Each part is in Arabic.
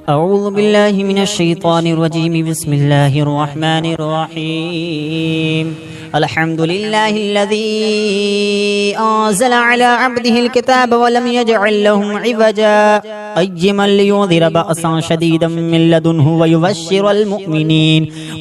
أعوذ بالله من الشيطان الرجيم. بسم الله الرحمن الرحيم. الحمد لله الذي أنزل على عبده الكتاب ولم يجعل لهم عوجا قيما لينذر بأسا شديدا من لدنه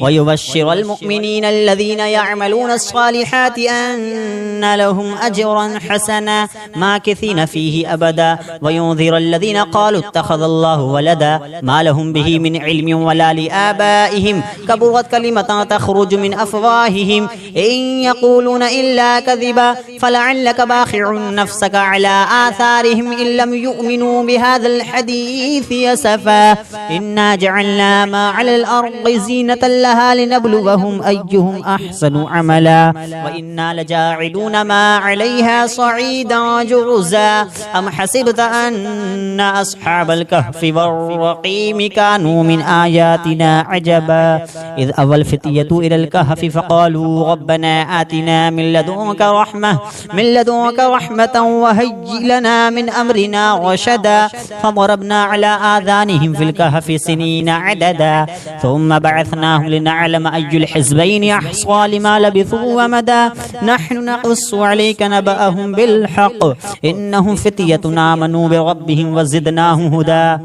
ويبشر المؤمنين الذين يعملون الصالحات أن لهم أجرا حسنا ماكثين فيه أبدا وينذر الذين قالوا اتخذ الله ولدا ما لهم به من علم ولا لآبائهم كبرت كلمة تخرج من أفواههم إن يقولون إلا كذبا فلعلك باخع نفسك على آثارهم إن لم يؤمنوا بهذا الحديث أسفا إنا جعلنا ما على الأرض زينة لها لنبلوهم أيهم أحسن عملا وإنا لجاعلون ما عليها صعيدا جرزا أم حسبت أن أصحاب الكهف والرقيم كانوا من آياتنا عجبا إذ أوى الفتية إلى الكهف فقالوا ربنا آتنا من لدنك رحمة وهيئ لنا من أمرنا رشدا فضربنا على آذانهم في الكهف سنين عددا ثم بعثناهم لنعلم أي الحزبين أحصى لما لبثوا ومدى نحن نقص عليك نبأهم بالحق إنهم فتية آمنوا بربهم وزدناهم هدى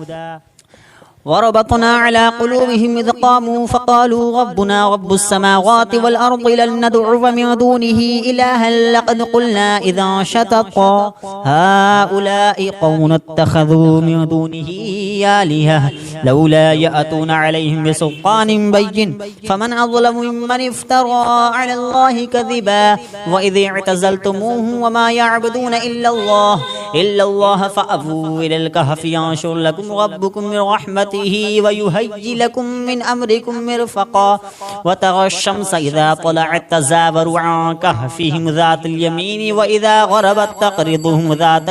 وربطنا على قلوبهم إذ قاموا فقالوا ربنا رب السماوات والأرض لن ندعو من دونه إلها لقد قلنا إذا شططا هؤلاء قوم اتخذوا من دونه آلهة لولا يأتون عليهم بسلطان بين فمن أظلم ممن افترى على الله كذبا وإذ اعتزلتموه وما يعبدون إلا الله فأووا إلى الكهف ينشر لكم ربكم من رحمته ويهيئ لكم من أمركم مرفقا وترى الشمس إذا طلعت تزاور عن كهفهم ذات اليمين وإذا غربت تقرضهم ذات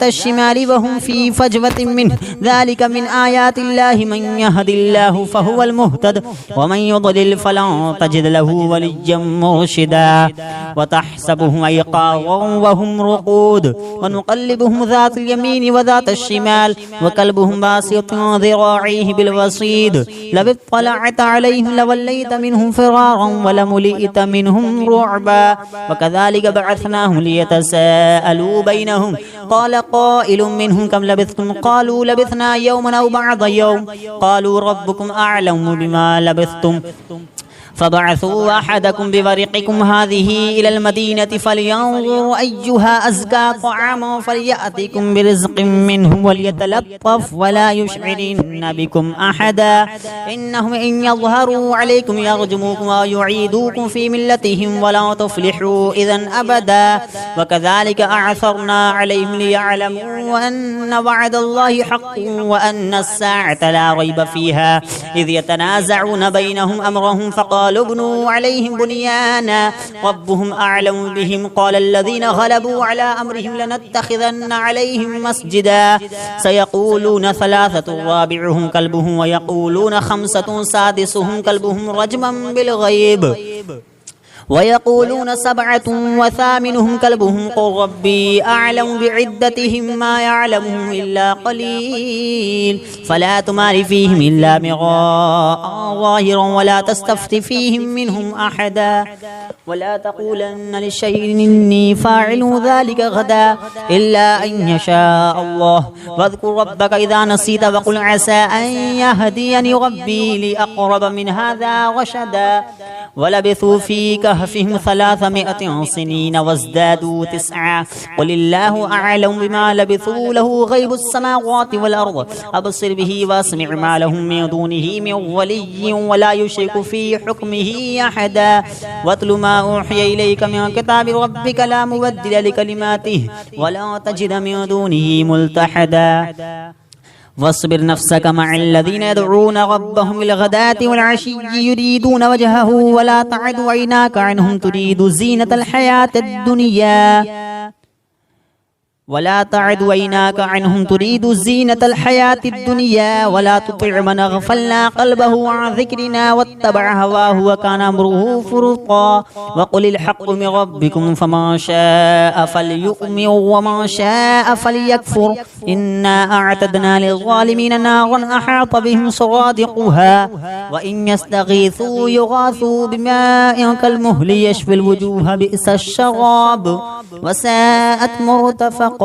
الشمال وهم في فجوة منه ذلك من آيات الله من يهد الله فهو المهتد ومن يضلل فلن تجد له وليا مرشدا وتحسبهم أيقاظا وهم رقود ونقلبهم ذات اليمين وذات الشمال وكلبهم باسط ذراعيه بالوصيد لو اطلعت عليهم لوليت منهم فرارا ولملئت منهم رعبا وكذلك بعثناهم ليتساءلوا بينهم قال قائل منهم كم لبثتم قالوا لبثنا يوما أو بعض يوم قالوا ربكم أعلم بما لبثتم فبعثوا أحدكم بورقكم هذه إلى المدينة فلينظر أيها أزكى طعاما فليأتكم برزق منهم وليتلطف ولا يشعرن بكم أحدا إنهم إن يظهروا عليكم يرجموكم ويعيدوكم في ملتهم ولا تفلحوا إذا أبدا وكذلك أعثرنا عليهم ليعلموا أن وعد الله حق وأن الساعة لا ريب فيها إذ يتنازعون بينهم أمرهم فقالوا ابنوا عليهم بنيانا ربهم أعلم بهم قال الذين غلبوا على أمرهم لنتخذن عليهم مسجدا سيقولون ثلاثة رابعهم كلبهم ويقولون خمسة سادسهم كلبهم رجما بالغيب ويقولون سبعة وثامنهم كلبهم قل ربي أعلم بعدتهم ما يعلمهم إلا قليل فلا تمار فيهم إلا مراء ظاهرا ولا تستفت فيهم منهم أحدا ولا تقولن لشيء إني فاعل ذلك غدا إلا أن يشاء الله واذكر ربك إذا نسيت وقل عسى أن يهديني ربي لأقرب من هذا رشدا ولبثوا في كهفهم 300 سنين وازدادوا 9 قل الله أعلم بما لبثوا له غيب السماوات والأرض أبصر به واسمع ما لهم من دونه من ولي ولا يشرك في حكمه أحدا واتل ما أوحي إليك من كتاب ربك لا مبدل لكلماته ولا تجد من دونه ملتحدا واصبر نفسك مع الذين يدعون ربهم بالغداة والعشي يريدون وجهه ولا تعد عيناك عنهم تريد زينة الحياة الدنيا ولا تعد عيناك عنهم تريد زينة الحياة الدنيا ولا تطع من أغفلنا قلبه عن ذكرنا واتبع هواه وكان أمره فرطا وقل الحق من ربكم فما شاء فليؤمن وما شاء فليكفر إنا أعتدنا للظالمين نارا أحاط بهم سرادقها وإن يستغيثوا يغاثوا بماء كالمهل يشفي الوجوه بئس الشراب وساءت مرتفقا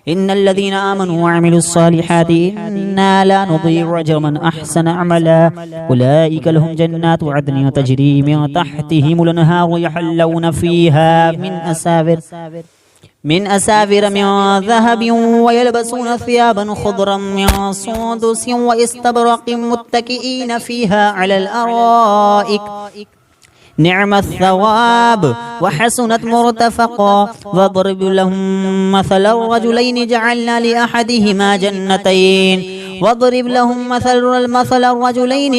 إن الذين آمنوا وعملوا الصالحات إنا لا نضيع أجر من أحسن عملا أولئك لهم جنات عدن تجري من تحتهم الأنهار يحلون فيها من أساور من ذهب ويلبسون ثيابا خضرا من سندس واستبرق متكئين فيها على الأرائك نعم الثواب وحسنت مرتفقا واضرب لهم مثل الرجلين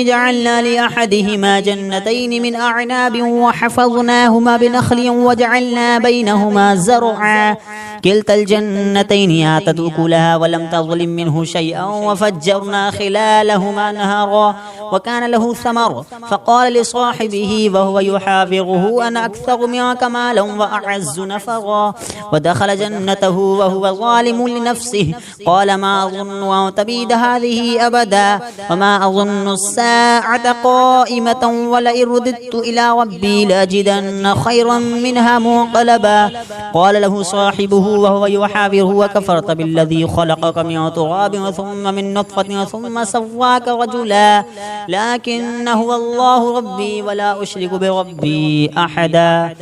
جعلنا لأحدهما جنتين من أعناب وحفظناهما بنخل وجعلنا بينهما زرعا كلتا الجنتين آتت أكلها ولم تظلم منه شيئا وفجرنا خلالهما نهرا وكان له ثمر فقال لصاحبه وهو يحاوره أنا أكثر منك مالا وأعز نفرا ودخل جنته وهو ظالم لنفسه قال ما أظن أن تبيد هذه أبدا وما أظن الساعة قائمة ولئن رددت إلى ربي لأجدن خيرا منها منقلبا قال له صاحبه وهو يحاوره وكفرت بالذي خلقك من تراب ثم من نطفة ثم سواك رجلا لكن هو الله ربي ولا أشرك بربي أحدا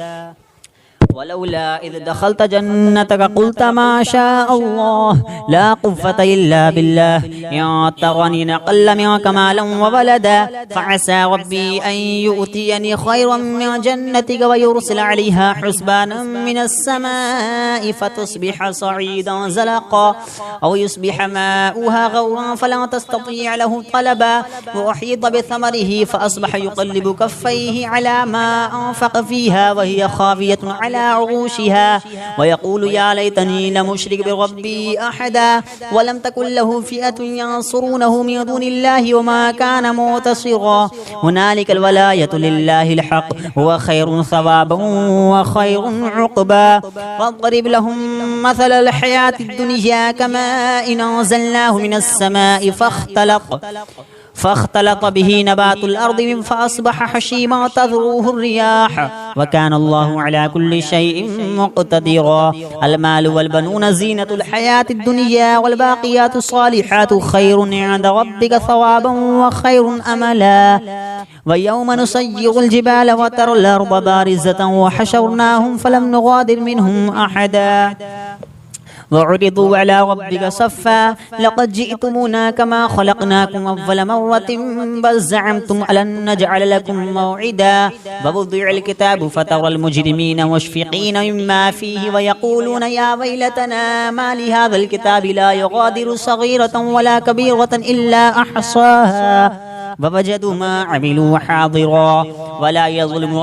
ولولا إذ دخلت جنتك قلت ما شاء الله لا قوة إلا بالله إن ترني أقل منك مالا وولدا فعسى ربي أن يؤتيني خيرا من جنتك ويرسل عليها حسبانا من السماء فتصبح صعيدا زلقا أو يصبح ماؤها غورا فلا تستطيع له طلبا وأحيط بثمره فأصبح يقلب كفيه على ما أنفق فيها وهي خاوية على عروشها ويقول يا ليتني لم أشرك بربي أحدا ولم تكن له فئة ينصرونه من دون الله وما كان منتصرا هنالك الولاية لله الحق هو خير ثوابا وخير عقبا واضرب لهم مثل الحياة الدنيا كماء أنزلناه من السماء فاختلط به نبات الأرض فأصبح حشيما تذروه الرياح وكان الله على كل شيء مقتدرا المال والبنون زينة الحياة الدنيا والباقيات الصالحات خير عند ربك ثوابا وخير أملا ويوم نسير الجبال وترى الأرض بارزة وحشرناهم فلم نغادر منهم أحدا وعرضوا على ربك صفا لقد جئتمونا كما خلقناكم أول مرة بل زعمتم ألن نجعل لكم موعدا ووضع الكتاب فترى المجرمين مشفقين مما فيه ويقولون يا ويلتنا ما لهذا الكتاب لا يغادر صغيرة ولا كبيرة إلا أحصاها ووجدوا ما عملوا حاضرا ولا يظلم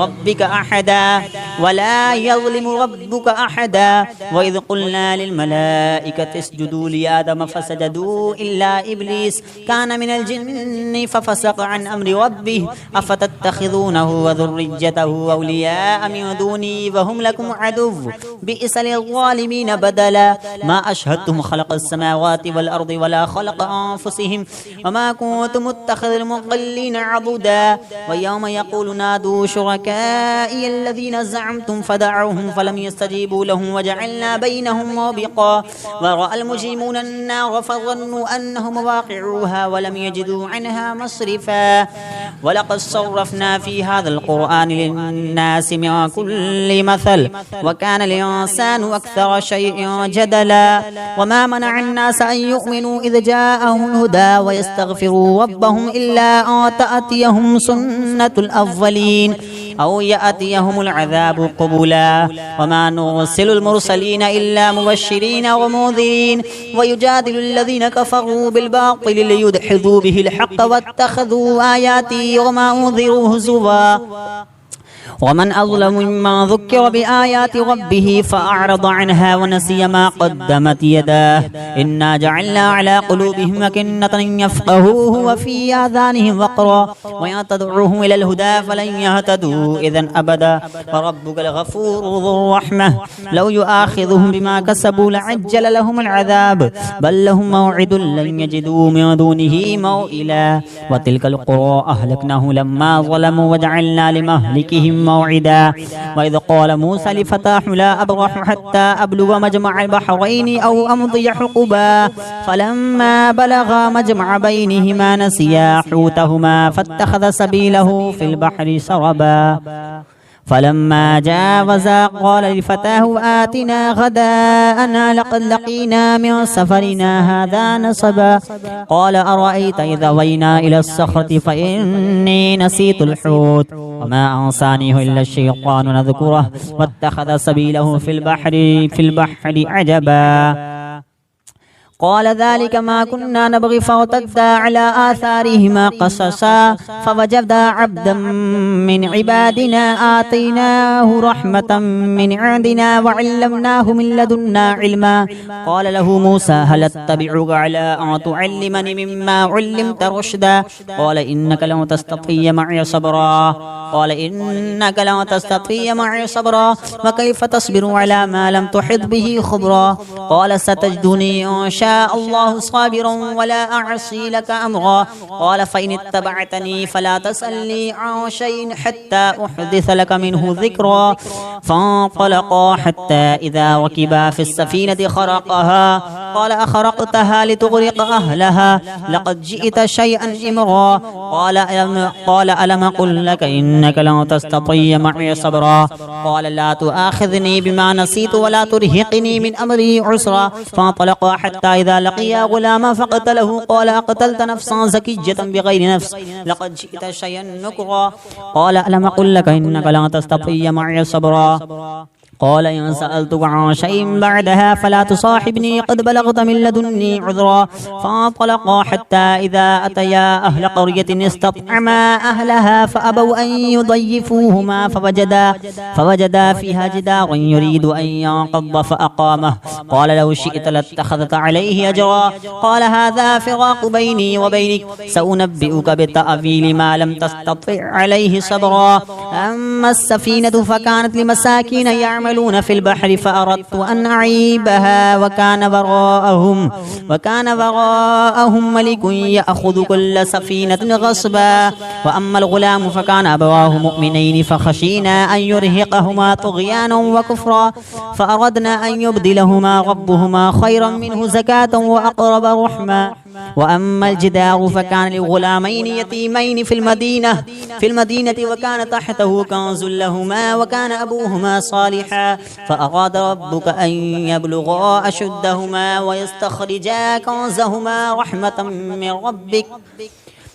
ربك أحدا وإذ قلنا للملائكة اسجدوا لآدم فسجدوا إلا إبليس كان من الجن ففسق عن أمر ربه أفتتخذونه وذريته أولياء من دوني وهم لكم عدو بئس للظالمين بدلا ما أشهدتم خلق السماوات والأرض ولا خلق أنفسهم وما كنت متخذ المضلين عضدا ويوم يقول نادوا شركائي الذين زعمتم فدعوهم فلم يستجيبوا لهم وجعلنا بينهم موبقا ورأى المجرمون النار فظنوا أنهم واقعوها ولم يجدوا عنها مصرفا ولقد صرفنا في هذا القرآن للناس من كل مثل وكان الإنسان أكثر شيء جدلا وما منع الناس أن يؤمنوا إذ جاءهم الهدى ويستغفروا ربهم إلا أن تأتيهم سنة الأولين أو يأتيهم العذاب قبلا وما نرسل المرسلين إلا مبشرين ومنذرين ويجادل الذين كفروا بالباطل ليدحضوا به الحق واتخذوا آياتي وما أنذروا هزوا ومن أظلم ممن ذكر بآيات ربه فأعرض عنها ونسي ما قدمت يداه إنا جعلنا على قلوبهم أكنة أن يفقهوه وفي آذانهم وقرا وإن تدعوهم إلى الهدى فلن يهتدوا إذا أبدا وربك الغفور ذو الرحمة لو يؤاخذهم بما كسبوا لعجل لهم العذاب بل لهم موعد لن يجدوا من دونه موئلا وتلك القرى أهلكناه لما ظلموا وجعلنا لمهلكهم موعدا وإذ قال موسى لفتاه لا أبرح حتى أبلغ مجمع البحرين أو أمضي حقبا فلما بلغا مجمع بينهما نسيا حوتهما فاتخذ سبيله في البحر سربا فلما جاوزا قال لفتاه آتنا غداءنا لقد لقينا من سفرنا هذا نصبا قال أرأيت إذا وينا إلى الصخرة فإني نسيت الحوت وما أنسانيه إلا الشيطان نذكره واتخذ سبيله في البحر عجبا قال ذلك ما كنا نبغي فارتدا على آثارهما قصصا فوجدا عبدا من عبادنا آتيناه رحمة من عندنا وعلمناه من لدنا علما قال له موسى هل اتبعك على أن تعلمني مما علمت رشدا قال إنك لن تستطيع معي صبرا وكيف تصبر على ما لم تحط به خبرا قال ستجدني إن شاء الله صابرا ولا أعصي لك أمرا قال فإن اتبعتني فلا تسألني عن شيء حتى أحدث لك منه ذكرا فانطلقا حتى إذا ركبا في السفينة خرقها قال أخرقتها لتغرق أهلها لقد جئت شيئا إمرا قال ألم أقل لك إنك لن تستطيع معي صبرا قال لا تؤاخذني بما نسيت ولا ترهقني من أمري عسرا فانطلقا حتى إذا لقيا غلاما فقتله قال أقتلت نفسا زكية بغير نفس لقد جئت شيئا نكرا قال ألم أقل لك إنك لن تستطيع معي صبرا قال إن سألتك عن شيء بعدها فلا تصاحبني قد بلغت من لدني عذرا فانطلقا حتى إذا أتيا أهل قرية استطعما أهلها فأبوا أن يضيفوهما فوجدا فيها جدارا يريد أن ينقض فأقامه قال لو شئت لاتخذت عليه أجرا قال هذا فراق بيني وبينك سأنبئك بتأويل ما لم تستطع عليه صبرا أما السفينة فكانت لمساكين يعملون في البحر فأردت أن أعيبها وكان وراءهم ملك يأخذ كل سفينة غصبا وأما الغلام فكان أبواه مؤمنين فخشينا أن يرهقهما طغيانا وكفرا فأردنا أن يبدلهما ربهما خيرا منه زكاة وأقرب رحما وأما الجدار فكان لغلامين يتيمين في المدينة وكان تحته كنز لهما وكان أبوهما صالحا فأراد ربك أن يبلغا أشدهما ويستخرجا كنزهما رحمة من ربك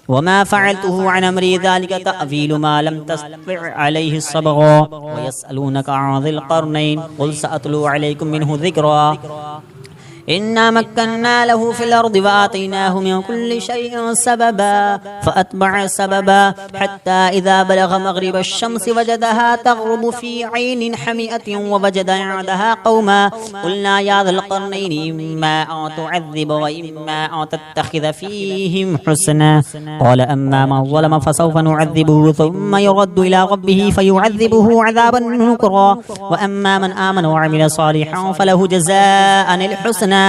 وما فعلته عن أمري ذلك تأويل ما لم تستطع عليه الصبر ويسألونك عن ذي القرنين قل سأتلو عليكم منه ذكرا إنا مكنا له في الأرض وآتيناه من كل شيء سببا فأتبع سببا حتى إذا بلغ مغرب الشمس وجدها تغرب في عين حمئة ووجد عندها قوما قلنا يا ذا القرنين إما أن تعذب وإما أن تتخذ فيهم حسنا قال أما من ظلم فسوف نعذبه ثم يرد إلى ربه فيعذبه عذابا نكرا وأما من آمن وعمل صالحا فله جزاء الحسنى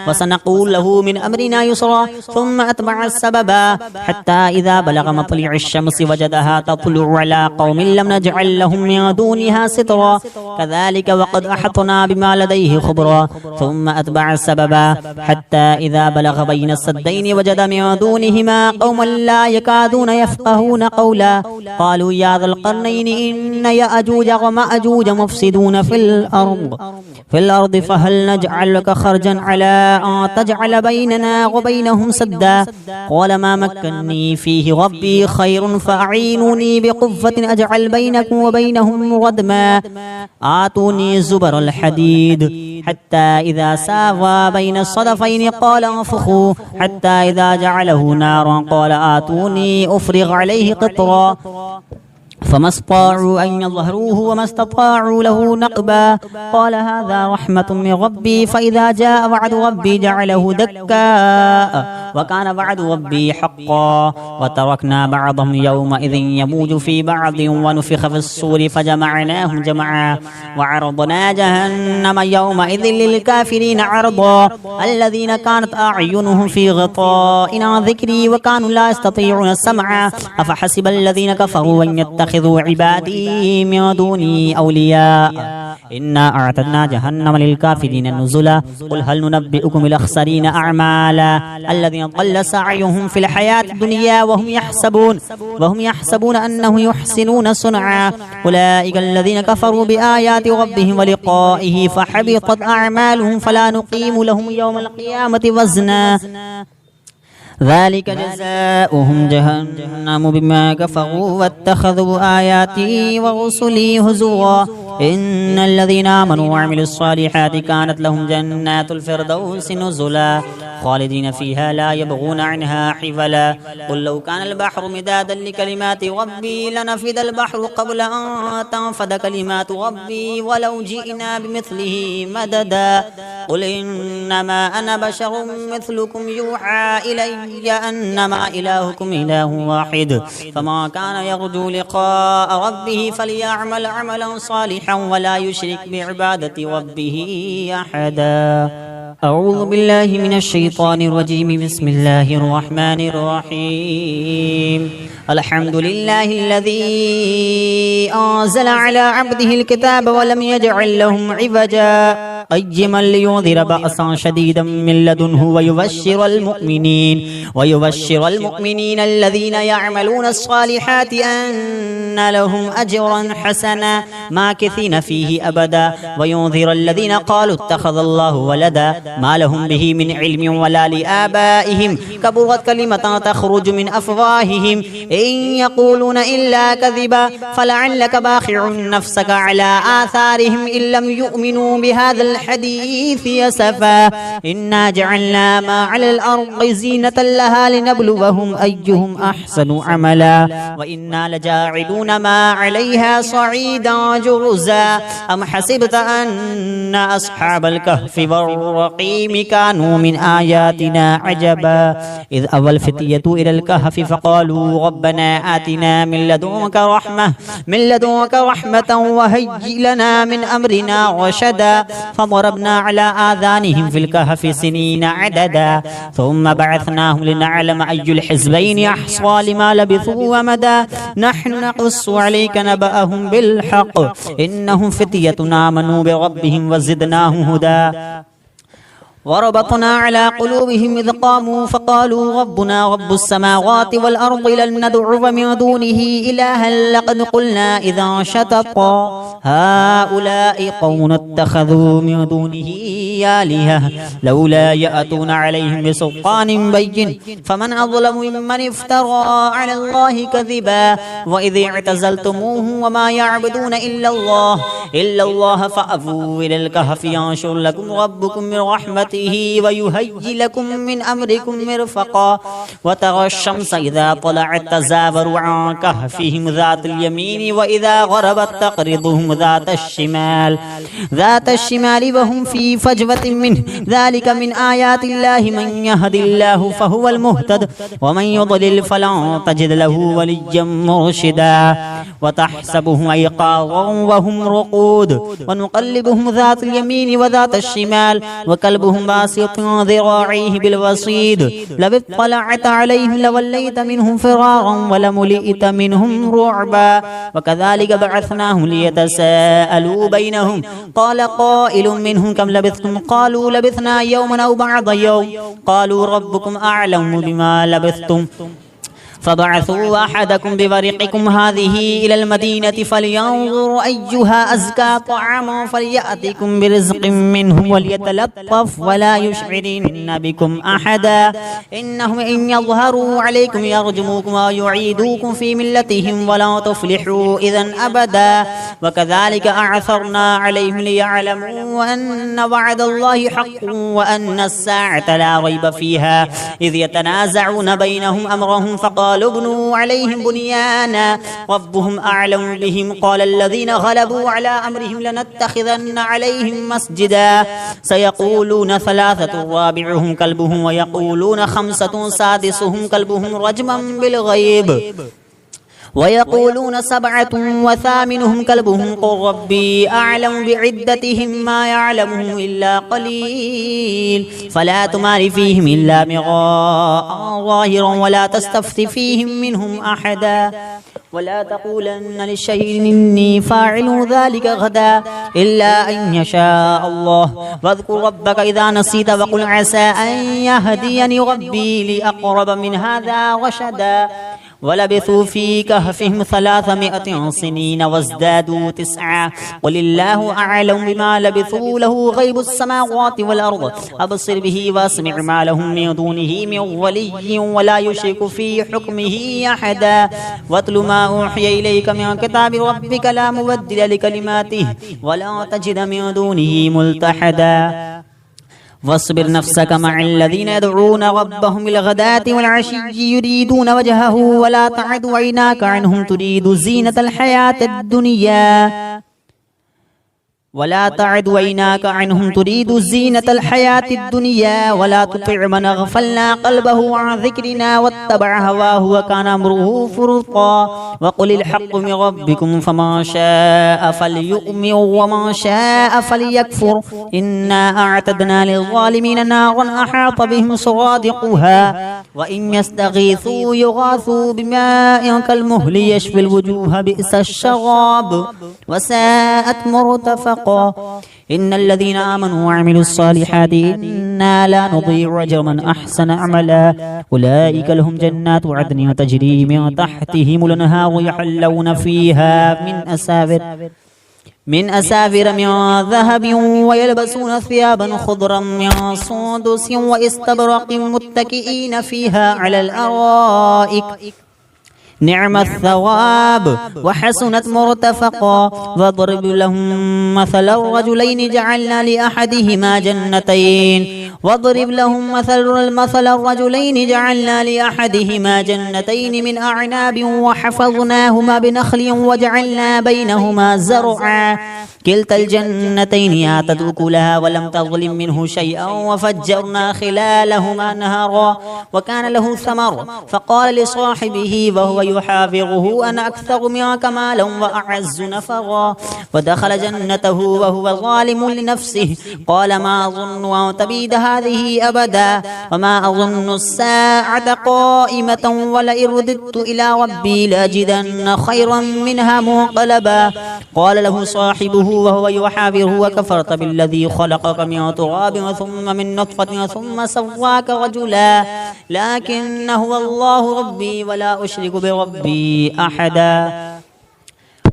وسنقول له من أمرنا يسرا ثم أتبع السببا حتى إذا بلغ مطلع الشمس وجدها تطلع على قوم لم نجعل لهم من دونها سترا كذلك وقد أحطنا بما لديه خبرا ثم أتبع السببا حتى إذا بلغ بين السدين وجد من دونهما قوما لا يكادون يفقهون قولا قالوا يا ذا القرنين إن يأجوج ومأجوج مفسدون في الأرض فهل نجعل لك خرجا على أن تجعل بيننا وبينهم سدا قال ما مكني فيه ربي خير فأعينوني بقوة أجعل بينكم وبينهم ردما آتوني زبر الحديد حتى إذا ساوى بين الصدفين قال انفخوا حتى إذا جعله نارا قال آتوني أفرغ عليه قطرا فما استطاعوا أن يظهروه وما استطاعوا له نقبا قال هذا رحمة من ربي فإذا جاء وعد ربي جعله دكا وكان وعد ربي حقا وتركنا بعضهم يومئذ يموج في بعض ونفخ في الصور فجمعناهم جمعا وعرضنا جهنم يومئذ للكافرين عرضا الذين كانت أعينهم في غطاء عن ذكري وكانوا لا يستطيعون السمع أفحسب الذين كفروا أن يتخذوا عبادي من دوني أولياء إنا أعتدنا جهنم للكافرين نزلا قل هل ننبئكم الأخسرين أعمالا الذين ضل سعيهم في الحياة الدنيا وهم يحسبون أنهم يحسنون صنعا أولئك الذين كفروا بآيات ربهم ولقائه فحبطت أعمالهم فلا نقيم لهم يوم القيامة وزنا ذلك جزاؤهم جهنم بما كفروا واتخذوا آياتي ورسلي هزوا إن الذين آمنوا وعملوا الصالحات كانت لهم جنات الفردوس نزلا خالدين فيها لا يبغون عنها حولا قل لو كان البحر مدادا لكلمات ربي لنفد البحر قبل أن تنفد كلمات ربي ولو جئنا بمثله مددا قل إنما أنا بشر مثلكم يوحى إلي أنما إلهكم إله واحد فما كان يرجو لقاء ربه فليعمل عملا صالحا ولا يشرك بعبادة ربه أحدا أعوذ بالله من الشيطان الرجيم بسم الله الرحمن الرحيم الحمد لله الذي أنزل على عبده الكتاب ولم يجعل لهم عوجا قيما لينذر بأسا شديدا من لدنه ويبشر المؤمنين الذين يعملون الصالحات أن لهم أجرا حسنا ماكثين فيه أبدا وينذر الذين قالوا اتخذ الله ولدا ما لهم به من علم ولا لآبائهم كبرت كلمة تخرج من أفواههم إن يقولون إلا كذبا فلعلك باخع نفسك على آثارهم إن لم يؤمنوا بهذا الحديث يسفا إنا جعلنا ما على الأرض زينة لها لنبلوهم أيهم أحسن عملا وإنا لجاعلون ما عليها صعيدا جرزا أم حسبت أن أصحاب الكهف والرقيم كانوا من آياتنا عجبا إذ أوى الفتية إلى الكهف فقالوا ربنا آتنا من لدنك رحمة وهيئ لنا من أمرنا رشدا فضربنا على آذانهم في الكهف سنين عددا ثم بعثناهم لنعلم أي الحزبين أحصى لما لبثوا ومدا نحن نقص عليك نبأهم بالحق إنهم فتية آمنوا بربهم وزدناهم هدى وربطنا على قلوبهم إذ قاموا فقالوا ربنا رب السماوات والأرض لن ندعو من دونه إلها لقد قلنا إذا شططا هؤلاء قوم اتخذوا من دونه آلهة لولا يأتون عليهم بسلطان بين فمن أظلم ممن افترى على الله كذبا وإذ اعتزلتموهم وما يعبدون إلا الله فأووا إلى الكهف ينشر لكم ربكم من رحمته ويهيئ لكم من أمركم مرفقا وترى الشمس إذا طلعت تزاور عن كهفهم ذات اليمين وإذا غربت تقرضهم ذات الشمال وهم في فجوة منه ذلك من آيات الله من يهد الله فهو المهتد ومن يضلل فلن تجد له وليا مرشدا وتحسبهم أيقاظا وهم رقود ونقلبهم ذات اليمين وذات الشمال وكلبهم باسط ذراعيه بالوصيد لو اطلعت عليهم لوليت منهم فرارا ولملئت منهم رعبا وكذلك بعثناهم ليتساءلوا بينهم قال قائل منهم كم لبثتم قالوا لبثنا يوما أو بعض يوم قالوا ربكم أعلم بما لبثتم فبعثوا أحدكم بورقكم هذه إلى المدينة فلينظر أيها أزكى طعاما فليأتكم برزق منه وليتلطف ولا يشعرن بكم أحدا إنهم إن يظهروا عليكم يرجموكم ويعيدوكم في ملتهم ولا تفلحوا إذا أبدا وكذلك أعثرنا عليهم ليعلموا أن وعد الله حق وأن الساعة لا ريب فيها إذ يتنازعون بينهم أمرهم فقال فقالوا ابنوا عليهم بنيانا ربهم أعلم بهم قال الذين غلبوا على أمرهم لنتخذن عليهم مسجدا سيقولون ثلاثة رابعهم كلبهم ويقولون خمسة سادسهم كلبهم رجما بالغيب ويقولون سبعة وثامنهم كلبهم قل ربي أعلم بعدتهم ما يعلمهم إلا قليل فلا تمار فيهم إلا مراء ظاهرا ولا تستفت فيهم منهم أحدا ولا تقولن لشيء إني فاعل ذلك غدا إلا أن يشاء الله واذكر ربك إذا نسيت وقل عسى أن يهديني ربي لأقرب من هذا رشدا ولبثوا في كهفهم 300 سنين وازدادوا 9 قل الله أعلم بما لبثوا له غيب السماوات والأرض أبصر به واسمع ما لهم من دونه من ولي ولا يشرك في حكمه أحدا واتل ما أوحي إليك من كتاب ربك لا مبدل لكلماته ولا تجد من دونه ملتحدا واصبر نفسك مع الذين يدعون ربهم بالغداة والعشي يريدون وجهه ولا تعد عيناك عنهم تريد زينة الحياة الدنيا ولا تطع من أغفلنا قلبه عن ذكرنا واتبع هواه وكان أمره فرطا وقل الحق من ربكم فمن شاء فليؤمن ومن شاء فليكفر إنا أعتدنا للظالمين نارا أحاط بهم سرادقها وإن يستغيثوا يغاثوا بماء كالمهل يشفي الوجوه بئس الشراب وساءت مرتفقا إن الذين آمنوا وعملوا الصالحات إنا لا نضيع أجر من أحسن عملا أولئك لهم جنات عدن تجري من تحتهم الأنهار يحلون فيها من أسافر من ذهب ويلبسون ثيابا خضرا من سندس واستبرق متكئين فيها على الأرائك نعم الثواب وحسنت مرتفقا واضرب لهم مثل الرجلين جعلنا لأحدهما جنتين من أعناب وحفظناهما بنخل وجعلنا بينهما زرعا كلتا الجنتين آتت أكلها ولم تظلم منه شيئا وفجرنا خلالهما نهرا وكان له ثمر فقال لصاحبه وهو يحافظه أنا أكثر منك مالا وأعز نفرا ودخل جنته وهو ظالم لنفسه قال ما أظن أن تبيد هذه أبدا وما أظن الساعة قائمة ولئن رددت إلى ربي لأجدن خيرا منها منقلبا قال له صاحبه وهو يحافظه وكفرت بالذي خلقك من تراب ثم من نطفة ثم سواك رجلا لكن هو الله ربي ولا أشرك بربي أحدا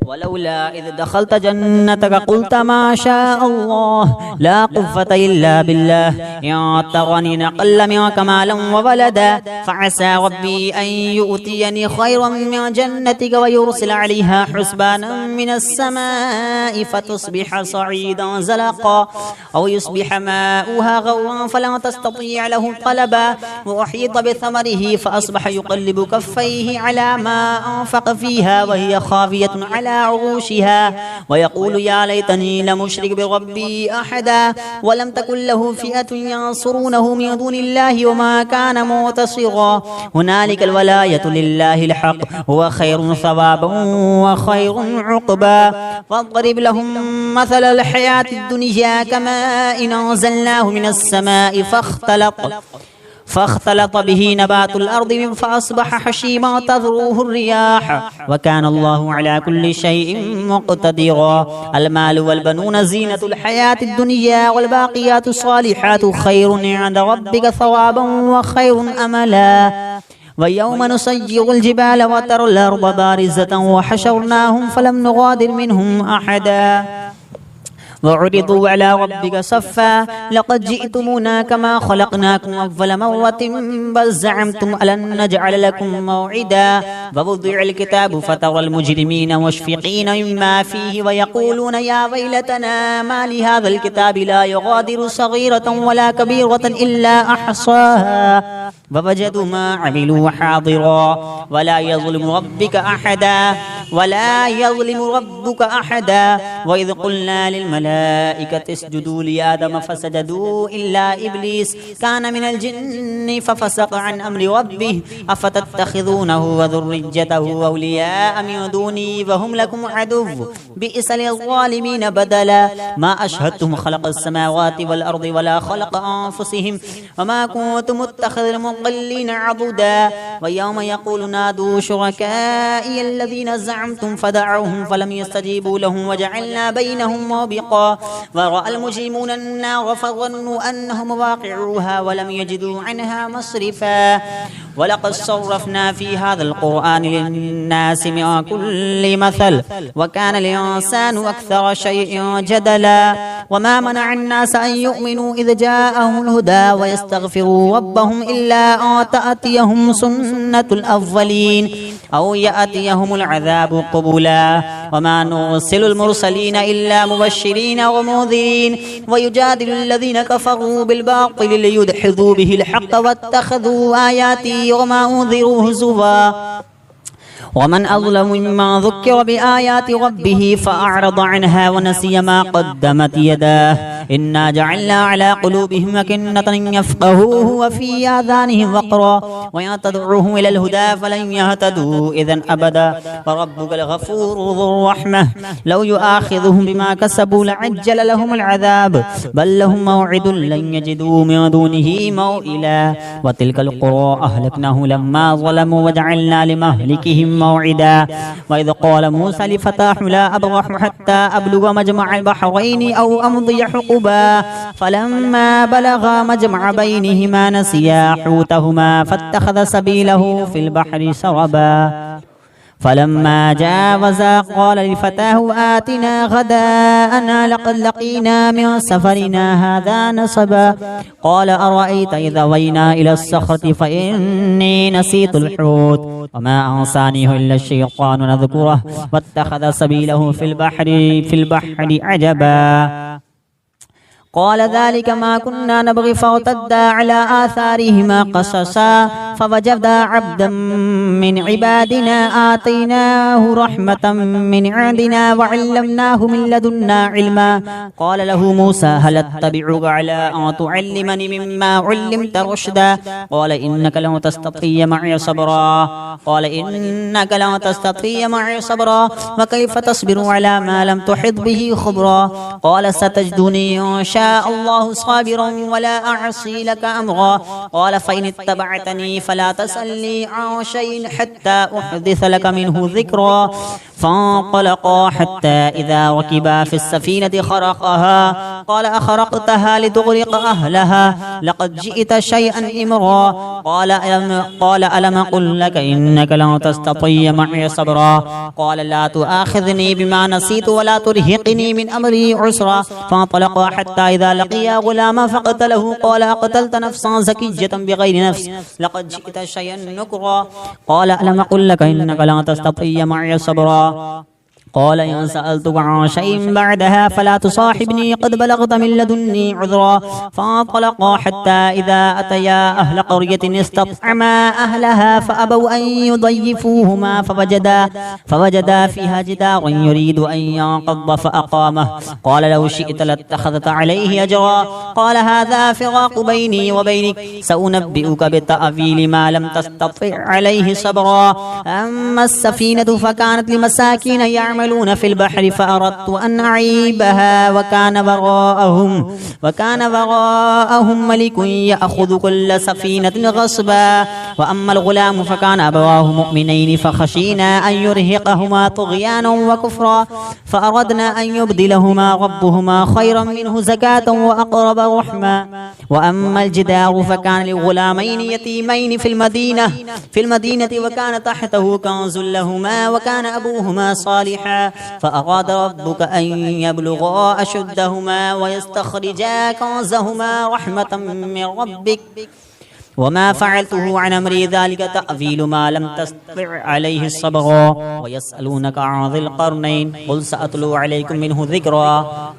ولولا إذ دخلت جنتك قلت ما شاء الله لا قوة إلا بالله إن ترني أقل منك مالا وولدا فعسى ربي أن يؤتيني خيرا من جنتك ويرسل عليها حسبانا من السماء فتصبح صعيدا زلقا أو يصبح ماؤها غورا فلا تستطيع له طلبا وأحيط بثمره فأصبح يقلب كفيه على ما أنفق فيها وهي خاوية على عروشها ويقول يا ليتني لم أشرك بربي أحدا ولم تكن له فئة ينصرونه من دون الله وما كان منتصرا هنالك الولاية لله الحق هو خير ثوابا وخير عقبا فاضرب لهم مثل الحياة الدنيا كماء أنزلناه من السماء فاختلط به نبات الأرض فأصبح حشيما تذروه الرياح وكان الله على كل شيء مقتدرا المال والبنون زينة الحياة الدنيا والباقيات الصالحات خير عند ربك ثوابا وخير أملا ويوم نسير الجبال وترى الأرض بارزة وحشرناهم فلم نغادر منهم أحدا وعرضوا على ربك صفا لقد جئتمونا كما خلقناكم أول مرة بل زعمتم ألن نجعل لكم موعدا ووضع الكتاب فترى المجرمين مشفقين مما فيه ويقولون يا ويلتنا ما لهذا الكتاب لا يغادر صغيرة ولا كبيرة إلا أحصاها ووجدوا ما عملوا حاضرا ولا يظلم ربك أحدا وإذ قلنا للملائكة اسجدوا لآدم فسجدوا إلا إبليس كان من الجن ففسق عن أمر ربه أفتتخذونه وذريته أولياء من دوني وهم لكم عدو بئس للظالمين بدلا ما أشهدتم خلق السماوات والأرض ولا خلق أنفسهم وما كنت متخذ المضلين عضدا ويوم يقول نادوا شركائي الذين زعمتم فدعوهم فلم يستجيبوا لهم وجعلنا بينهم موبقا ورأى المجرمون النار فظنوا أنهم واقعوها ولم يجدوا عنها مصرفا ولقد صرفنا في هذا القرآن للناس من كل مثل وكان الإنسان أكثر شيء جدلا وما منع الناس أن يؤمنوا إذ جاءهم الهدى ويستغفروا ربهم إلا أن تأتيهم سنة الأولين أو يأتيهم العذاب قبلا وما نرسل المرسلين إلا مبشرين ومنذرين ويجادل الذين كفروا بالباطل ليدحضوا به الحق واتخذوا آياتي وما أنذروا هزوا ومن أظلم ممن ذكر بآيات ربه فأعرض عنها ونسي ما قدمت يداه إنا جعلنا على قلوبهم أكنة يفقهوه وفي آذانهم وقرا وإن تدعوهم إلى الهدى فلن يهتدوا إذا أبدا وربك الغفور ذو الرحمة لو يؤاخذهم بما كسبوا لعجل لهم العذاب بل لهم موعد لن يجدوا من دونه موئلا وتلك القرى أهلكناه لما ظلموا وجعلنا لمهلكهم موعدا وإذ قال موسى لفتاه لا أبرح حتى أبلغ مجمع البحرين أو أمضي حقبا فلما بلغا مجمع بينهما نسيا حوتهما فاتخذ سبيله في البحر سربا فلما جاوزا قال لفتاه آتنا غداءنا لقد لقينا من سفرنا هذا نصبا قال أرأيت إذا وينا إلى الصخرة فإني نسيت الحوت وما أنسانيه إلا الشيطان نذكره واتخذ سبيله في البحر عجبا قال ذلك ما كنا نبغي فارتدا على آثارهما قصصا فوجدا عبدا من عبادنا آتيناه رحمة من عندنا وعلمناه من لدنا علما قال له موسى هل اتبعك على أن تعلمني مما علمت رشدا قال إنك لن تستطيع معي صبرا وكيف تصبر على ما لم تحط به خبرا قال ستجدني إن شاء الله صابرا ولا أعصي لك أمرا قال فإن اتبعتني فلا تسألني عن شيء حتى أحدث لك منه ذكرا فانطلقا حتى إذا ركبا في السفينة خرقها قال أخرقتها لتغرق أهلها لقد جئت شيئا إمرا قال ألم أقل لك إنك لن تستطيع معي صبرا قال لا تؤاخذني بما نسيت ولا ترهقني من أمري عسرا فانطلقا حتى إذا لقيا غلاما فقتله قال أقتلت نفسا زكية بغير نفس لقد جئت شيئا نكرا قال ألم أقل لك إنك لن تستطيع معي صبرا قال إن سألتك عن شيء بعدها فلا تصاحبني قد بلغت من لدني عذرا فانطلقا حتى إذا أتيا أهل قرية استطعما أهلها فأبوا أن يضيفوهما فوجدا فيها جدارا يريد أن ينقض فأقامه قال لو شئت لاتخذت عليه أجرا قال هذا فراق بيني وبينك سأنبئك بتأويل ما لم تستطع عليه صبرا أما السفينة فكانت لمساكين يعملون في البحر فأردت أن أعيبها وكان وراءهم ملك يأخذ كل سفينة غصبا وأما الغلام فكان أبواه مؤمنين فخشينا أن يرهقهما طغيانا وكفرا فأردنا أن يبدلهما ربهما خيرا منه زكاة وأقرب رحما وأما الجدار فكان لغلامين يتيمين في المدينة وكان تحته كنز لهما وكان أبوهما صالحا نوحا فأراد ربك أن يبلغا أشدهما ويستخرجا كنزهما رحمة من ربك وما فعلته عن أمري ذلك تأويل ما لم تستطع عليه الصبر ويسألونك عن ذي القرنين قل سأتلو عليكم منه ذكرا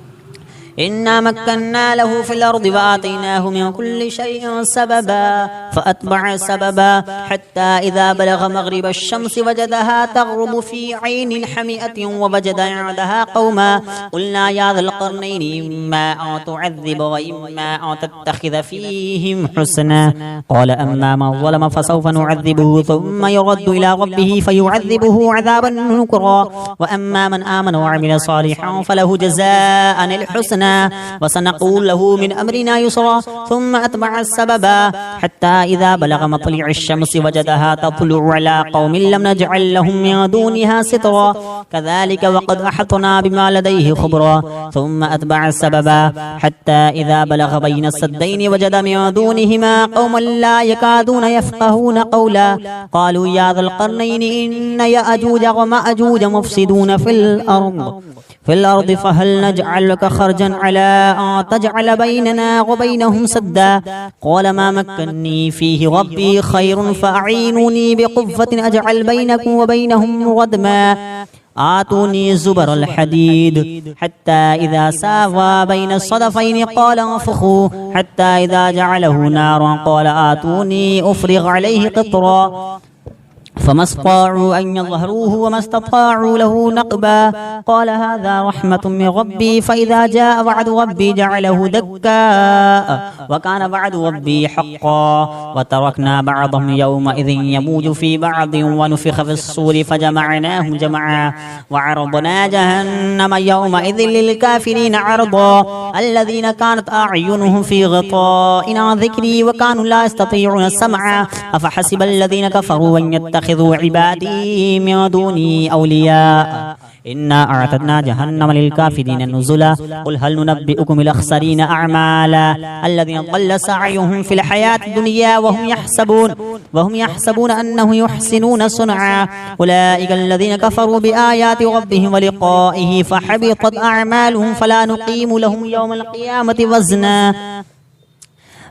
إنا مكنا له في الأرض وآتيناه من كل شيء سببا فأتبع سببا حتى إذا بلغ مغرب الشمس وجدها تغرب في عين حمئة ووجد عندها قوما قلنا يا ذا القرنين إما أن تعذب وإما أن تتخذ فيهم حسنا قال أما من ظلم فسوف نعذبه ثم يرد إلى ربه فيعذبه عذابا نكرا وأما من آمن وعمل صالحا فله جزاء الحسنى وسنقول له من أمرنا يسرا ثم أتبع السببا حتى إذا بلغ مطلع الشمس وجدها تطلع على قوم لم نجعل لهم من دونها سترا كذلك وقد أحطنا بما لديه خبرا ثم أتبع السببا حتى إذا بلغ بين السدين وجد من دونهما قوما لا يكادون يفقهون قولا قالوا يا ذا القرنين إن يأجوج ومأجوج مفسدون في الأرض فهل نجعل لك خرجا على أن تجعل بيننا وبينهم سدا قال ما مكني فيه ربي خير فأعينوني بقوة أجعل بينكم وبينهم ردما آتوني زبر الحديد حتى إذا ساوى بين الصدفين قال انفخوا حتى إذا جعله نارا قال آتوني أفرغ عليه قطرا فما استطاعوا أن يظهروه وما استطاعوا له نقبا قال هذا رحمة من ربي فإذا جاء وعد ربي جعله دكاء وكان وعد ربي حقا وتركنا بعضهم يومئذ يموج في بعض ونفخ في الصور فجمعناهم جمعا وعرضنا جهنم يومئذ للكافرين عرضا الذين كانت أعينهم في غطاء عن ذكري وكانوا لا يستطيعون السمع أفحسب الذين كفروا أن يتخذوا عبادي من دوني أولياء إنا أعتدنا جهنم للكافرين نزلا قل هل ننبئكم الأخسرين أعمالا الذين ضل سعيهم في الحياة الدنيا وهم يحسبون أنه يحسنون صنعا أولئك الذين كفروا بآيات ربهم ولقائه فحبطت أعمالهم فلا نقيم لهم يوم القيامة وزنا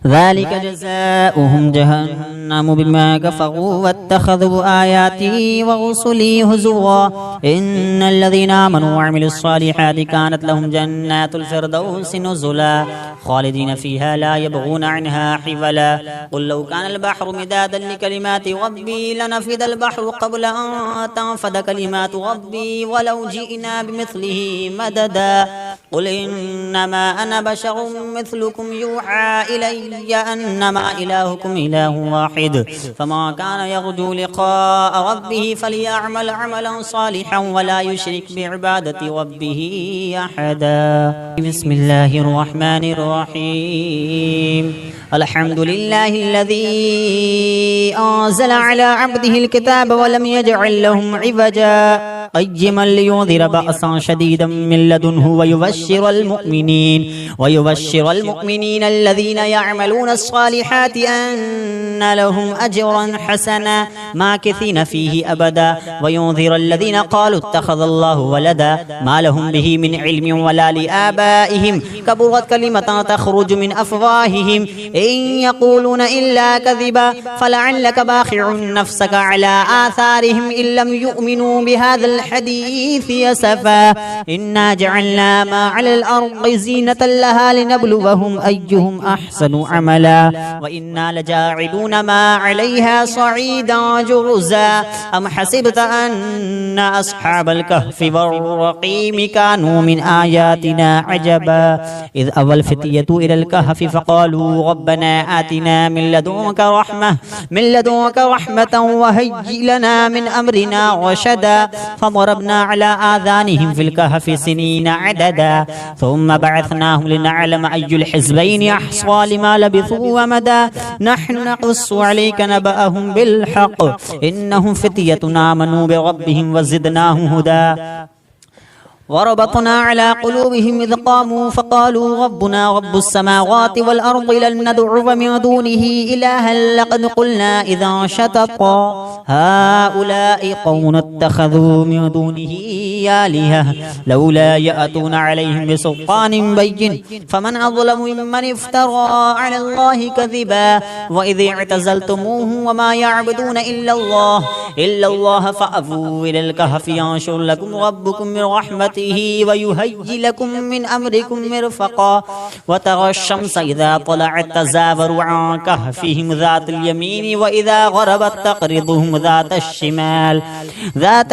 ذلك جزاؤهم جهنم بما كفروا واتخذوا آياتي ورسلي هزوا إن الذين آمنوا وعملوا الصالحات كانت لهم جنات الفردوس نزلا خالدين فيها لا يبغون عنها حولا قل لو كان البحر مدادا لكلمات ربي لنفد البحر قبل أن تنفد كلمات ربي ولو جئنا بمثله مددا قل إنما أنا بشر مثلكم يوحى إلي أنما إلهكم إله واحد فما كان يرجو لقاء ربه فليعمل عملا صالحا ولا يشرك بعبادة ربه أحدا بسم الله الرحمن الرحيم الحمد لله الذي أنزل على عبده الكتاب ولم يجعل لهم عوجا قيما لينذر بأسا شديدا من لدنه ويبشر المؤمنين الذين يعملون الصالحات أن لهم أجرا حسنا ماكثين فيه أبدا وينذر الذين قالوا اتخذ الله ولدا ما لهم به من علم ولا لآبائهم كبرت كلمة تخرج من أفواههم إن يقولون إلا كذبا فلعلك باخع نفسك على آثارهم إن لم يؤمنوا بهذا الحديث يسفا إنا جعلنا ما على الأرض زينة لها لنبلوهم أيهم أحسن عملا وإنا لجاعلون ما عليها صعيدا جرزا أم حسبت أن أصحاب الكهف والرقيم كانوا من آياتنا عجبا إذ أوى الفتية إلى الكهف فقالوا ربنا آتنا من لدنك رحمة وهيئ لنا من أمرنا رشدا فضربنا على آذانهم في الكهف سنين عددا ثم بعثناهم لنعلم أي الحزبين أحصى لما لبثوا ومدى نحن نقص عليك نبأهم بالحق إنهم فتية آمنوا بربهم وزدناهم هدى وربطنا على قلوبهم إذ قاموا فقالوا ربنا رب السماوات والأرض لن ندعو من دونه إلها لقد قلنا إذا شططا هؤلاء قوم اتخذوا من دونه آلهة لولا يأتون عليهم بسلطان بين فمن أظلم ممن افترى على الله كذبا وإذ اعتزلتموهم وما يعبدون إلا الله فأووا إلى الكهف ينشر لكم ربكم من رحمته ويهيئ لكم من أمركم مرفقا وترى الشمس إذا طلعت تزاور عن كهفهم ذات اليمين وإذا غربت تقرضهم ذات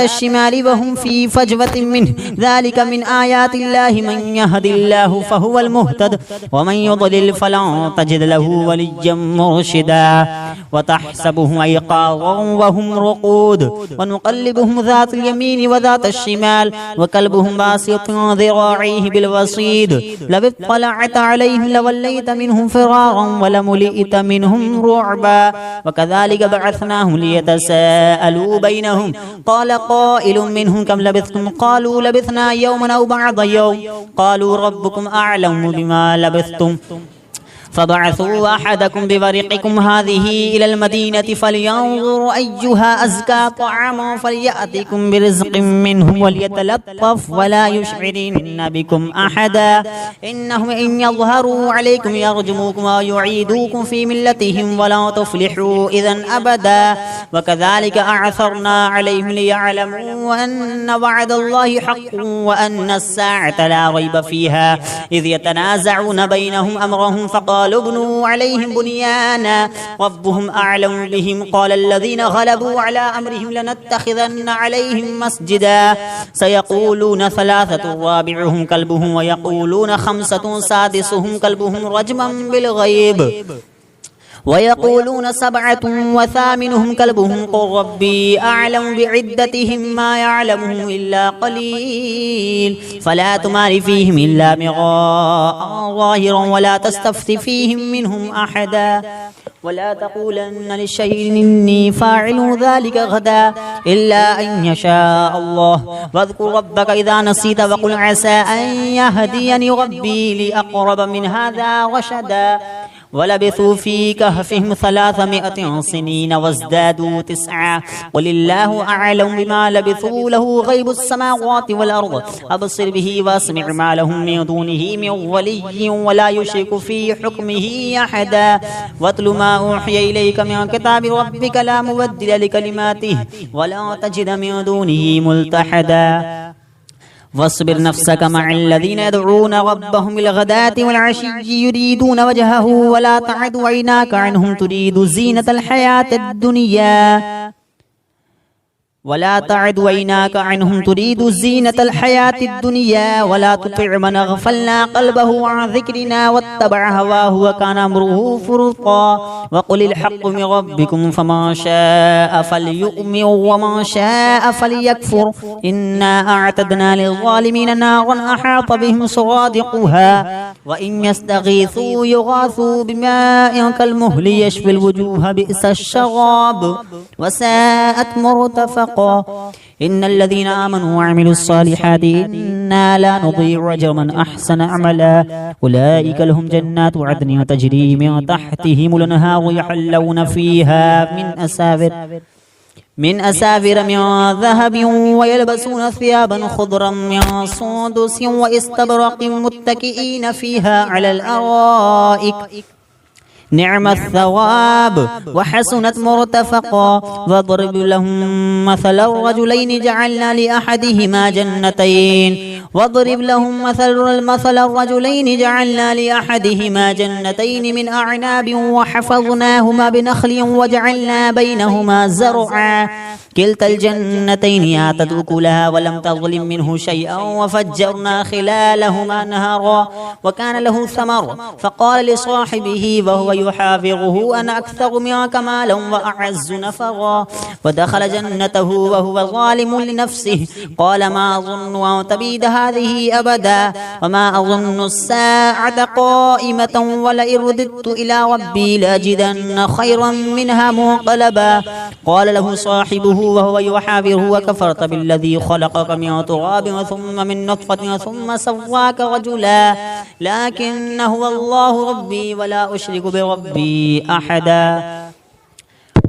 الشمال وهم في فجوة منه ذلك من آيات الله من يهد الله فهو المهتد ومن يضلل فلن تجد له وليا مرشدا وتحسبهم أيقاظا وهم رقود ونقلبهم ذات اليمين وذات الشمال وكلبهم باسط ذراعيه بالوصيد لو اطلعت عليهم لوليت منهم فرارا ولملئت منهم رعبا وكذلك بعثناهم ليتساءلوا بينهم قال قائل منهم كم لبثتم قالوا لبثنا يوما أو بعض يوم قالوا ربكم أعلم بما لبثتم فبعثوا أحدكم بورقكم هذه إلى المدينة فلينظر أيها أزكى طعاما فليأتكم برزق منه وليتلطف ولا يشعرن بكم أحدا إنهم إن يظهروا عليكم يرجموكم ويعيدوكم في ملتهم ولا تفلحوا إذا أبدا وكذلك أعثرنا عليهم ليعلموا أن وعد الله حق وأن الساعة لا ريب فيها إذ يتنازعون بينهم أمرهم فقالوا ابنوا عليهم بنيانا ربهم أعلم بهم قال الذين غلبوا على أمرهم لنتخذن عليهم مسجدا سيقولون ثلاثة رابعهم كلبهم ويقولون خمسة سادسهم كلبهم رجما بالغيب ويقولون سبعة وثامنهم كلبهم قل ربي أعلم بعدتهم ما يعلمهم إلا قليل فلا تمار فيهم إلا مراء ظاهرا ولا تستفت فيهم منهم أحدا ولا تقولن لشيء إني فاعل ذلك غدا إلا أن يشاء الله واذكر ربك إذا نسيت وقل عسى أن يهديني ربي لأقرب من هذا رشدا ولبثوا في كهفهم 300 سنين وازدادوا 9 قل الله أعلم بما لبثوا له غيب السماوات والأرض أبصر به واسمع ما لهم من دونه من ولي ولا يشرك في حكمه أحدا واتل ما أوحي إليك من كتاب ربك لا مبدل لكلماته ولا تجد من دونه ملتحدا واصبر نفسك مع الذين يدعون ربهم بالغداة والعشي يريدون وجهه ولا تعد عيناك عنهم تريد زينة الحياة الدنيا ولا تطع من أغفلنا قلبه عن ذكرنا واتبع هواه وكان أمره فرطا وقل الحق من ربكم فما شاء فليؤمن وما شاء فليكفر إنا أعتدنا للظالمين نارا أحاط بهم سرادقها وإن يستغيثوا يغاثوا بماء كالمهل يشفي الوجوه بئس الشراب وساءت مرتفقا إن الذين آمنوا وعملوا الصالحات إنا لا نضيع أجر من أحسن عملا أولئك لهم جنات عدن تجري من تحتهم الأنهار يحلون فيها من أساور من ذهب ويلبسون ثيابا خضرا من سندس واستبرق متكئين فيها على الأرائك نعم الثواب وحسنت مرتفقا واضرب لهم مثل الرجلين جعلنا لأحدهما جنتين من أعناب وحفظناهما بنخل وجعلنا بينهما زرعا كلتا الجنتين آتت أكلها ولم تظلم منه شيئا وفجرنا خلالهما نهرا وكان له ثمر فقال لصاحبه وهو يحافظه أنا أكثر منك مالا وأعز نفرا ودخل جنته وهو ظالم لنفسه قال ما أظن أن تبيد هذه أبدا وما أظن الساعة قائمة ولئن رددت إلى ربي لأجدن خيرا منها منقلبا قال له صاحبه وهو يحافظه وكفرت بالذي خلقك من تراب ثم من نطفة ثم سواك رجلا لكن هو الله ربي ولا أشرك بربي أحدا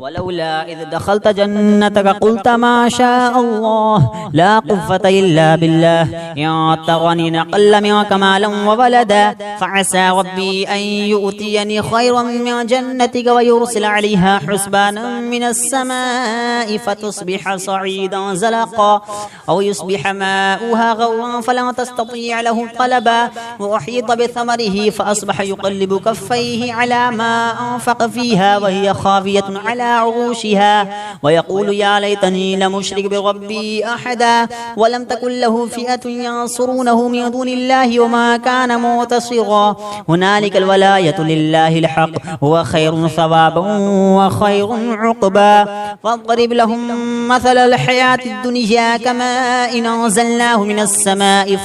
ولولا إذ دخلت جنتك قلت ما شاء الله لا قوة إلا بالله إن ترني أقل منك مالا وولدا فعسى ربي أن يؤتيني خيرا من جنتك ويرسل عليها حسبانا من السماء فتصبح صعيدا زلقا أو يصبح ماؤها غورا فلا تستطيع له طلبا وأحيط بثمره فأصبح يقلب كفيه على ما أنفق فيها وهي خاوية على عروشها ويقول يا ليتني لم أشرك بربي أحدا ولم تكن له فئة ينصرونه من دون الله وما كان منتصرا هنالك الولاية لله الحق هو خير ثوابا وخير عقبا واضرب لهم مثل الحياة الدنيا كماء أنزلناه من السماء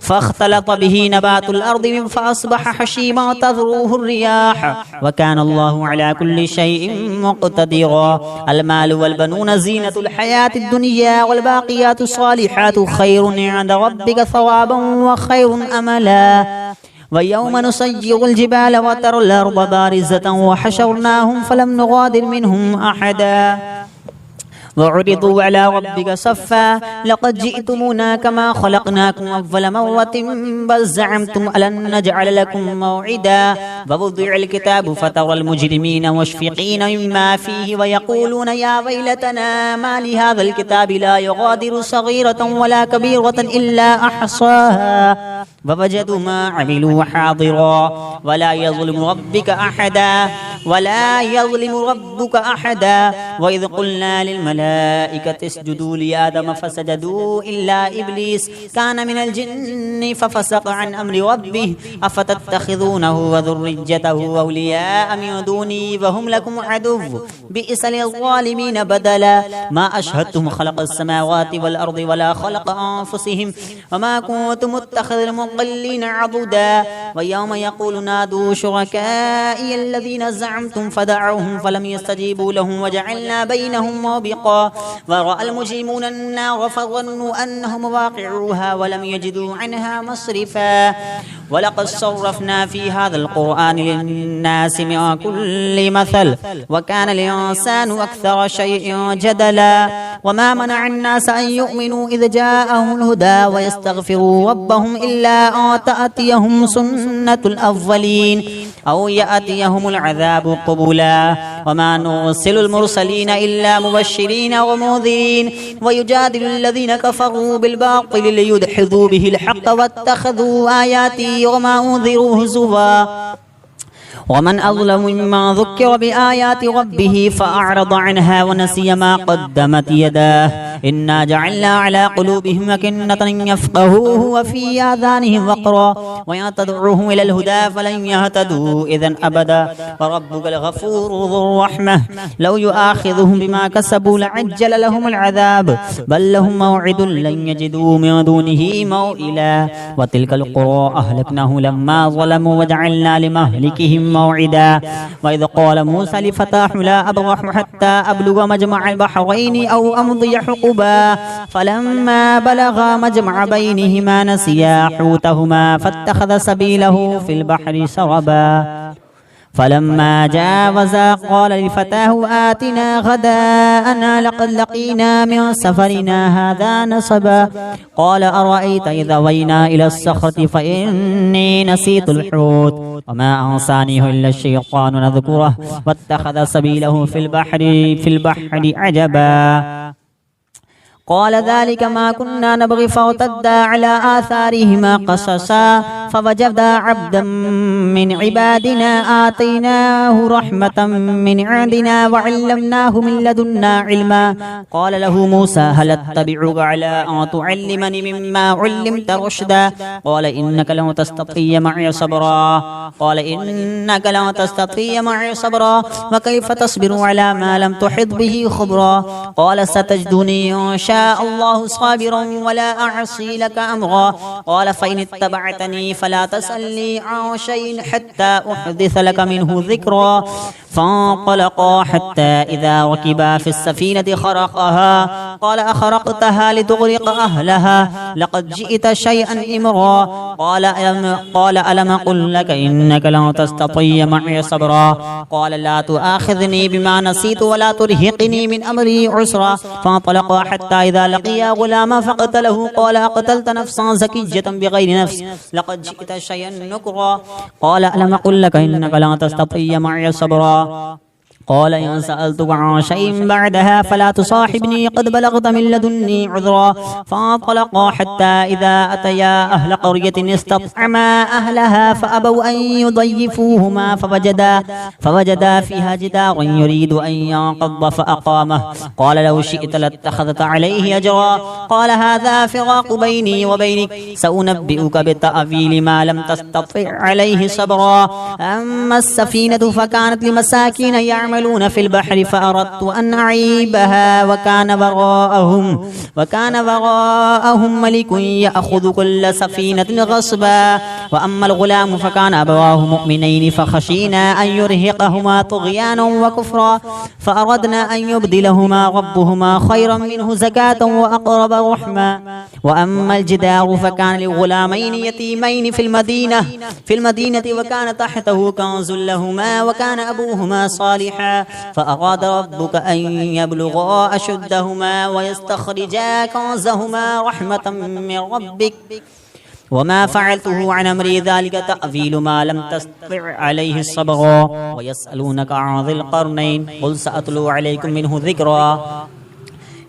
فاختلط به نبات الأرض فأصبح حشيما تذروه الرياح وكان الله على كل شيء مقتدرا المال والبنون زينة الحياة الدنيا والباقيات الصالحات خير عند ربك ثوابا وخير أملا ويوم نسير الجبال وترى الأرض بارزة وحشرناهم فلم نغادر منهم أحدا وعرضوا على ربك صفا لقد جئتمونا كما خلقناكم أول مرة بل زعمتم ألن نجعل لكم موعدا ووضع الكتاب فترى المجرمين مشفقين مما فيه ويقولون يا ويلتنا ما لهذا الكتاب لا يغادر صغيرة ولا كبيرة إلا أحصاها ووجدوا ما عملوا حاضرا ولا يظلم ربك أحدا وإذ قلنا للملائكة اسجدوا لآدم فسجدوا إلا إبليس كان من الجن ففسق عن أمر ربه أفتتخذونه وذريته أولياء من دوني وهم لكم عدو بئس للظالمين بدلا ما أشهدتم خلق السماوات والأرض ولا خلق أنفسهم وما كنت متخذ المضلين عضدا ويوم يقول نادوا شركائي الذين زعمتم فدعوهم فلم يستجيبوا لهم وجعلنا بينهم موبقا ورأى المجرمون النار فظنوا أنهم واقعوها ولم يجدوا عنها مصرفا ولقد صرفنا في هذا القرآن للناس من كل مثل وكان الإنسان أكثر شيء جدلا وما منع الناس أن يؤمنوا إذ جاءهم الهدى ويستغفروا ربهم إلا أن تأتيهم سنة الأولين أو يأتيهم العذاب قبلا وما نرسل المرسلين إلا مبشرين ومنذرين ويجادل الذين كفروا بالباطل ليدحضوا به الحق واتخذوا آياتي وما أنذروا هزوا ومن أظلم ممن ذكر بآيات ربه فأعرض عنها ونسي ما قدمت يداه إنا جعلنا على قلوبهم أكنة يفقهوه وفي آذانهم وقرا وإن تدعوهم إلى الهدى فلن يهتدوا إذا أبدا وربك الغفور ذو الرحمة لو يؤاخذهم بما كسبوا لعجل لهم العذاب بل لهم موعد لن يجدوا من دونه موئلا وتلك القرى أهلكناه لما ظلموا وجعلنا لمهلكهم موعدا وإذ قال موسى لفتاه لا أبرح حتى أبلغ مجمع البحرين أو أمضي حقبا فلما بلغا مجمع بينهما نسيا حوتهما فاتخذ سبيله في البحر سربا فلما جاوزا قال لفتاه آتنا غداءنا لقد لقينا من سفرنا هذا نصبا قال أرأيت إذا وينا إلى الصخرة فإني نسيت الحوت وما أنسانيه إلا الشيطان نذكره واتخذ سبيله في البحر عجبا قال ذلك ما كنا نبغي فارتدا على آثارهما قصصا فوجدا عبدا من عبادنا آتيناه رحمة من عندنا وعلمناه من لدنا علما قال له موسى هل اتبعك على أن تعلمني مما علمت رشدا قال إنك لن تستطيع معي صبرا وكيف تصبر على ما لم تحط به خبرا قال ستجدني إن شاء الله صابرا ولا أعصي لك أمرا قال فإن اتبعتني فلا تسألني عن شيء حتى أحدث لك منه ذكرا فانطلقا حتى إذا ركبا في السفينة خرقها قال أخرقتها لتغرق أهلها لقد جئت شيئا إمرا قال ألم أقل لك إنك لن تستطيع معي صبرا قال لا تؤاخذني بما نسيت ولا ترهقني من أمري عسرا فانطلقا حتى إذا لقيا غلاما فقتله قال أقتلت نفسا زكية بغير نفس لقد جئت شيئا نكرا قال ألم أقل لك إنك لن تستطيع معي صبرا قال إن سألتك عن شيء بعدها فلا تصاحبني قد بلغت من لدني عذرا فانطلقا حتى إذا أتيا أهل قرية استطعما أهلها فأبوا أن يضيفوهما فوجدا فيها جدارا يريد أن ينقض فأقامه قال لو شئت لاتخذت عليه أجرا قال هذا فراق بيني وبينك سأنبئك بتأويل ما لم تستطع عليه صبرا أما السفينة فكانت لمساكين يعملون في البحر فأردت أن أعيبها وكان وراءهم ملك يأخذ كل سفينة غصبا وأما الغلام فكان أبواه مؤمنين فخشينا أن يرهقهما طغيانا وكفرا فأردنا أن يبدلهما ربهما خيرا منه زكاة وأقرب رحما وأما الجدار فكان لغلامين يتيمين في المدينة وكان تحته كنز لهما وكان أبوهما صالحا فأراد ربك أن يبلغا أشدهما ويستخرجا كنزهما رحمة من ربك وما فعلته عن أمري ذلك تأويل ما لم تستطع عليه الصبر ويسألونك عن ذي القرنين قل سأتلو عليكم منه ذكرا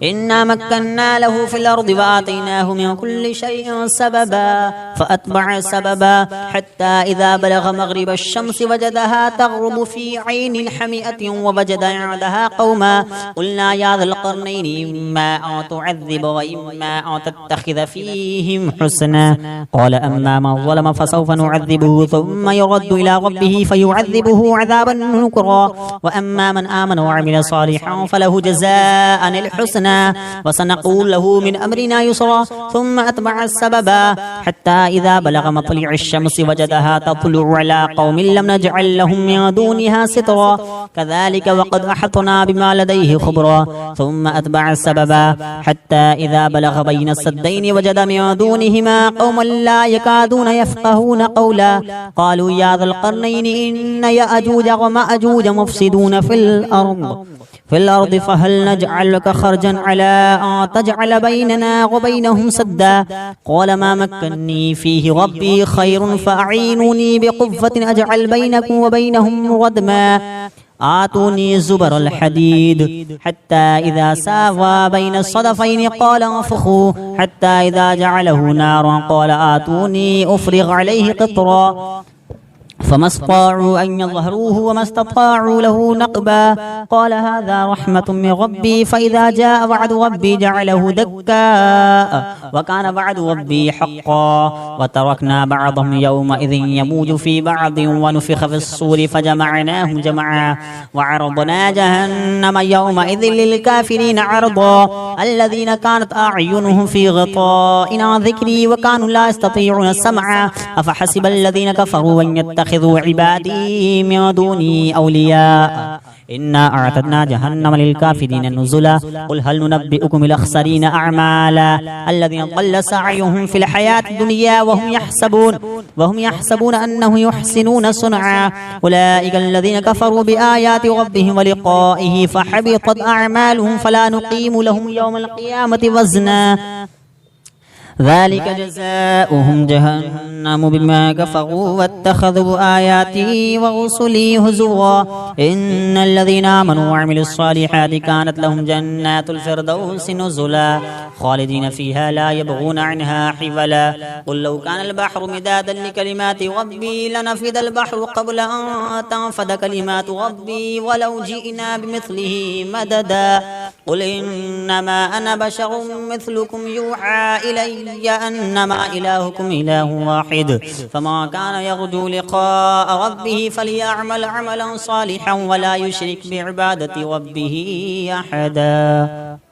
إنا مكنا له في الأرض وآتيناه من كل شيء سببا فأتبع سببا حتى إذا بلغ مغرب الشمس وجدها تغرب في عين حمئة ووجد عندها قوما قلنا يا ذا القرنين إما أن تعذب وإما أن تتخذ فيهم حسنا قال أما من ظلم فسوف نعذبه ثم يرد إلى ربه فيعذبه عذابا نكرا وأما من آمن وعمل صالحا فله جزاء الحسنى وسنقول له من أمرنا يسرا ثم أتبع السببا حتى إذا بلغ مطلع الشمس وجدها تطلع على قوم لم نجعل لهم من دونها سترا كذلك وقد أحطنا بما لديه خبرا ثم أتبع السببا حتى إذا بلغ بين السدين وجد من دونهما قوما لا يكادون يفقهون قولا قالوا يا ذا القرنين إن يأجوج ومأجوج مفسدون في الأرض فهل نجعل لك خرجا على أن تجعل بيننا وبينهم سدا قال ما مكني فيه ربي خير فأعينوني بقوة أجعل بينكم وبينهم ردما آتوني زبر الحديد حتى إذا ساوى بين الصدفين قال انفخوا حتى إذا جعله نارا قال آتوني أفرغ عليه قطرا فما استطاعوا أن يظهروه وما استطاعوا له نقبا قال هذا رحمة من ربي فإذا جاء وعد ربي جعله دكاء وكان وعد ربي حقا وتركنا بعضهم يومئذ يموج في بعض ونفخ في الصور فجمعناهم جمعا وعرضنا جهنم يومئذ للكافرين عرضا الذين كانت أعينهم في غطاء عن ذكري وكانوا لا يستطيعون السمع أفحسب الذين كفروا أن يتخذوا عبادي من دوني أولياء إنا أعتدنا جهنم للكافرين نزلا قل هل ننبئكم الأخسرين أعمالا الذين ضل سعيهم في الحياة الدنيا وهم يحسبون أنهم يحسنون صنعا أولئك الذين كفروا بآيات ربهم ولقائه فحبطت أعمالهم فلا نقيم لهم يوم القيامة وزنا ذلك جزاؤهم جهنم بما كفروا واتخذوا آياتي ورسلي هزوا إن الذين آمنوا وعملوا الصالحات كانت لهم جنات الفردوس نزلا خالدين فيها لا يبغون عنها حولا قل لو كان البحر مدادا لكلمات ربي لنفد البحر قبل أن تنفد كلمات ربي ولو جئنا بمثله مددا قل إنما أنا بشر مثلكم يوحى إلي أنما إلهكم إله واحد فما كان يرجو لقاء ربه فليعمل عملا صالحا ولا يشرك بعبادة ربه أحدا.